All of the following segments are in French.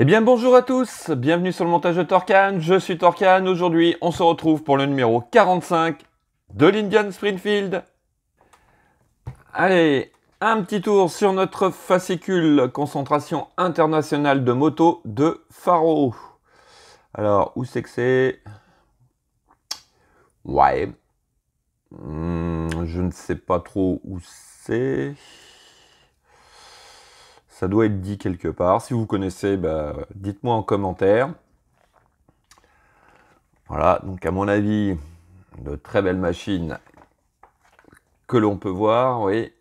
Eh bien bonjour à tous, bienvenue sur le montage de Torcan, je suis Torcan, aujourd'hui on se retrouve pour le numéro 45 de l'Indian Springfield. Allez, un petit tour sur notre fascicule concentration internationale de moto de Faro. Alors, où c'est que c'est? Ouais, je ne sais pas trop où c'est. Ça doit être dit quelque part. Si vous connaissez, bah, dites-moi en commentaire. Voilà, donc à mon avis, de très belles machines que l'on peut voir, oui.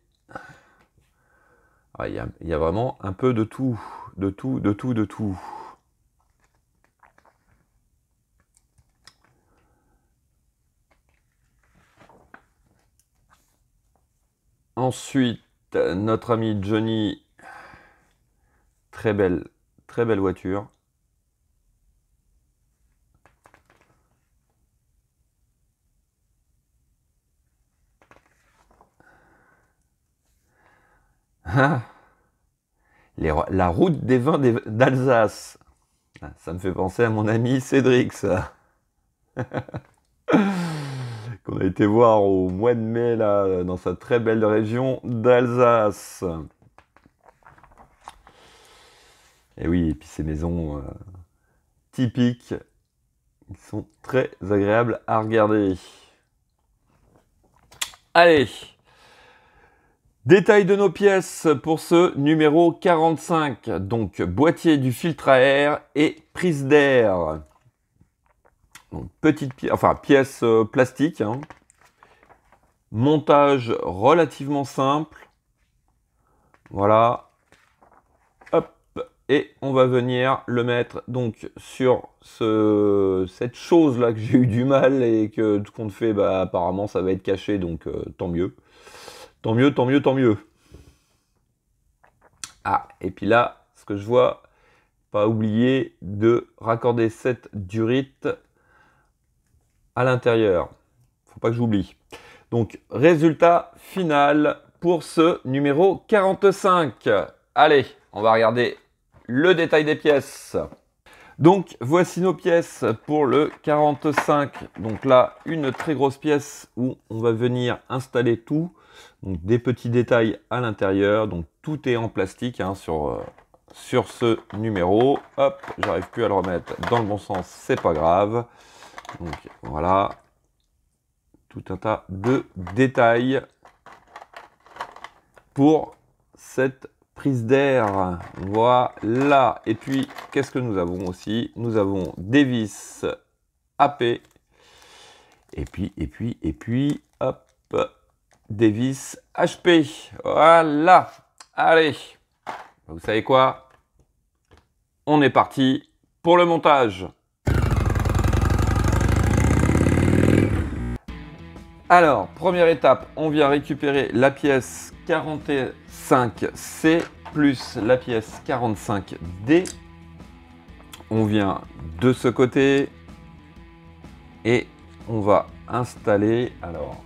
Ah, il y a vraiment un peu de tout, de tout, de tout, de tout. Ensuite, notre ami Johnny, très belle voiture. La route des vins d'Alsace. Ça me fait penser à mon ami Cédric, ça. Qu'on a été voir au mois de mai, là, dans sa très belle région d'Alsace. Et oui, et puis ces maisons typiques, ils sont très agréables à regarder. Allez, détail de nos pièces pour ce numéro 45. Donc, boîtier du filtre à air et prise d'air. Petite pièce, enfin pièce plastique. Hein. Montage relativement simple. Voilà. Hop. Et on va venir le mettre donc sur cette chose là que j'ai eu du mal et que tout compte fait, bah, apparemment ça va être caché, donc tant mieux. Tant mieux, tant mieux, tant mieux. Ah, et puis là, ce que je vois, pas oublier de raccorder cette durite à l'intérieur. Faut pas que j'oublie. Donc, résultat final pour ce numéro 45. Allez, on va regarder le détail des pièces. Donc, voici nos pièces pour le 45. Donc là, une très grosse pièce où on va venir installer tout. Donc, des petits détails à l'intérieur. Donc, tout est en plastique hein, sur ce numéro. Hop, j'arrive plus à le remettre dans le bon sens, c'est pas grave. Donc, voilà. Tout un tas de détails pour cette prise d'air. Voilà. Et puis, qu'est-ce que nous avons aussi? Nous avons des vis AP. Et puis, hop, des vis HP. Voilà. Allez. Vous savez quoi? On est parti pour le montage. Alors, première étape, on vient récupérer la pièce 45C plus la pièce 45D. On vient de ce côté et on va installer, alors,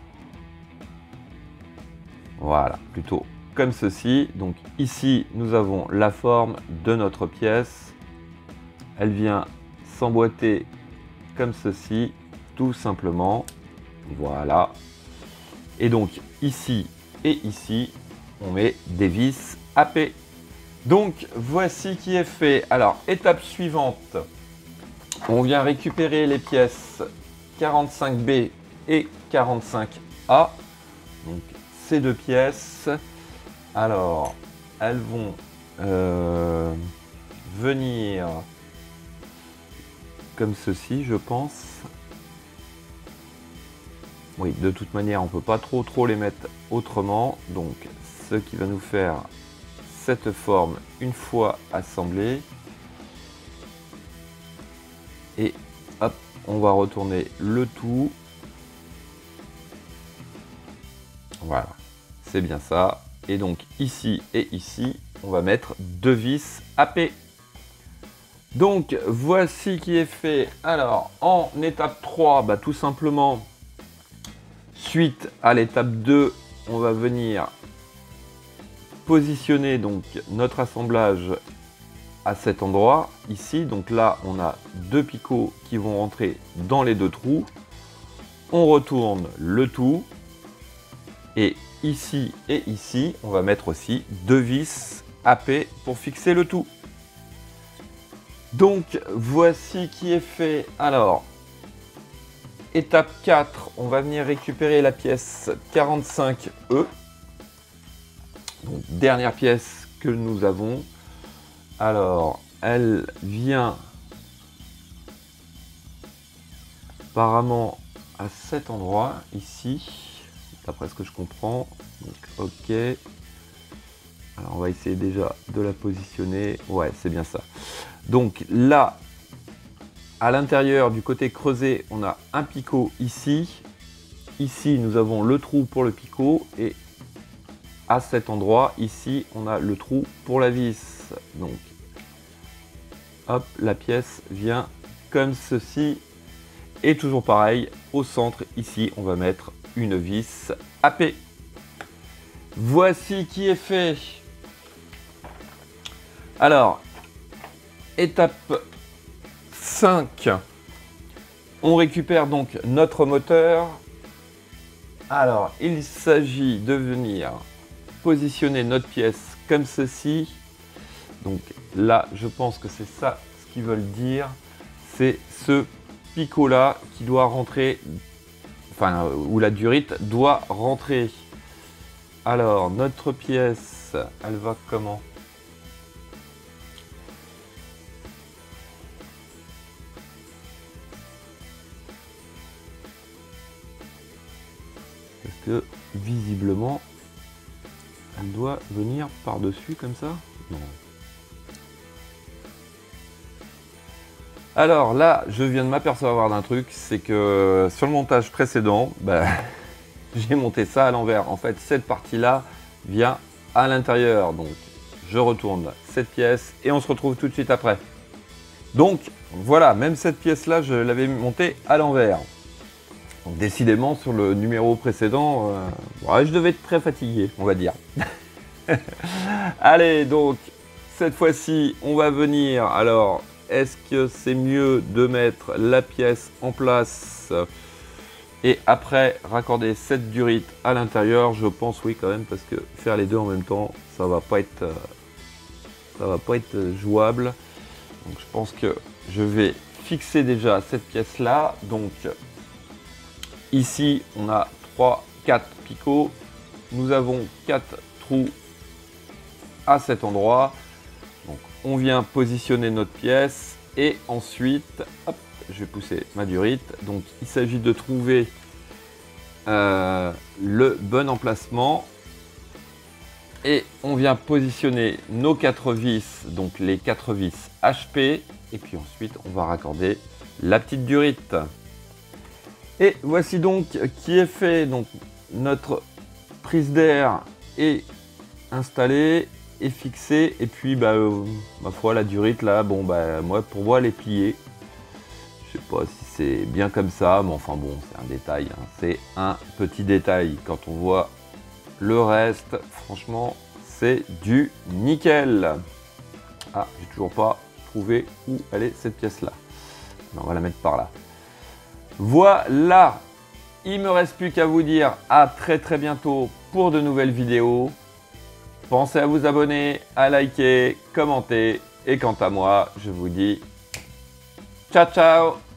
voilà, plutôt comme ceci. Donc ici, nous avons la forme de notre pièce. Elle vient s'emboîter comme ceci, tout simplement. Voilà. Et donc ici et ici, on met des vis AP. Donc voici qui est fait. Alors étape suivante, on vient récupérer les pièces 45B et 45A. Donc ces deux pièces. Alors elles vont venir comme ceci, je pense. Oui, de toute manière, on ne peut pas trop les mettre autrement. Donc, ce qui va nous faire cette forme une fois assemblée. Et hop, on va retourner le tout. Voilà, c'est bien ça. Et donc, ici et ici, on va mettre deux vis AP. Donc, voici qui est fait. Alors, en étape 3, bah, tout simplement... Suite à l'étape 2, on va venir positionner donc notre assemblage à cet endroit ici. Donc là, on a 2 picots qui vont rentrer dans les 2 trous. On retourne le tout. Et ici, on va mettre aussi 2 vis AP pour fixer le tout. Donc, voici qui est fait. Alors, étape 4, on va venir récupérer la pièce 45E. Donc, dernière pièce que nous avons. Alors, elle vient apparemment à cet endroit, ici, d'après ce que je comprends. Donc, ok. Alors, on va essayer déjà de la positionner. Ouais, c'est bien ça. Donc là, à l'intérieur, du côté creusé, on a un picot ici. Ici, nous avons le trou pour le picot. Et à cet endroit, ici, on a le trou pour la vis. Donc, hop, la pièce vient comme ceci. Et toujours pareil, au centre, ici, on va mettre une vis AP. Voici qui est fait. Alors, étape 5. On récupère donc notre moteur. Alors, il s'agit de venir positionner notre pièce comme ceci. Donc là, je pense que c'est ça ce qu'ils veulent dire. C'est ce picot là qui doit rentrer, enfin, où la durite doit rentrer. Alors, notre pièce, elle va comment? Parce que, visiblement, elle doit venir par-dessus comme ça? Non. Alors là, je viens de m'apercevoir d'un truc, c'est que sur le montage précédent, j'ai monté ça à l'envers. En fait, cette partie-là vient à l'intérieur. Donc, je retourne cette pièce et on se retrouve tout de suite après. Donc, voilà, même cette pièce-là, je l'avais montée à l'envers. Donc, décidément, sur le numéro précédent, ouais, je devais être très fatigué, on va dire. Allez, donc, cette fois-ci, on va venir. Alors, est-ce que c'est mieux de mettre la pièce en place et après raccorder cette durite à l'intérieur? Je pense oui quand même, parce que faire les deux en même temps, ça va pas être jouable. Donc je pense que je vais fixer déjà cette pièce là. Donc ici on a 4 picots. Nous avons 4 trous à cet endroit. Donc on vient positionner notre pièce et ensuite, hop, je vais pousser ma durite. Donc il s'agit de trouver le bon emplacement et on vient positionner nos 4 vis, donc les 4 vis HP, et puis ensuite on va raccorder la petite durite. Et voici donc qui est fait. Donc notre prise d'air est installée et fixée, et puis ma foi la durite là, bon moi pour moi elle est pliée. Je sais pas si c'est bien comme ça, mais enfin bon, c'est un détail, hein. C'est un petit détail. Quand on voit le reste, franchement, c'est du nickel. Ah, j'ai toujours pas trouvé où elle est cette pièce-là. On va la mettre par là. Voilà, il me reste plus qu'à vous dire à très bientôt pour de nouvelles vidéos. Pensez à vous abonner, à liker, commenter, et quant à moi, je vous dis ciao ciao.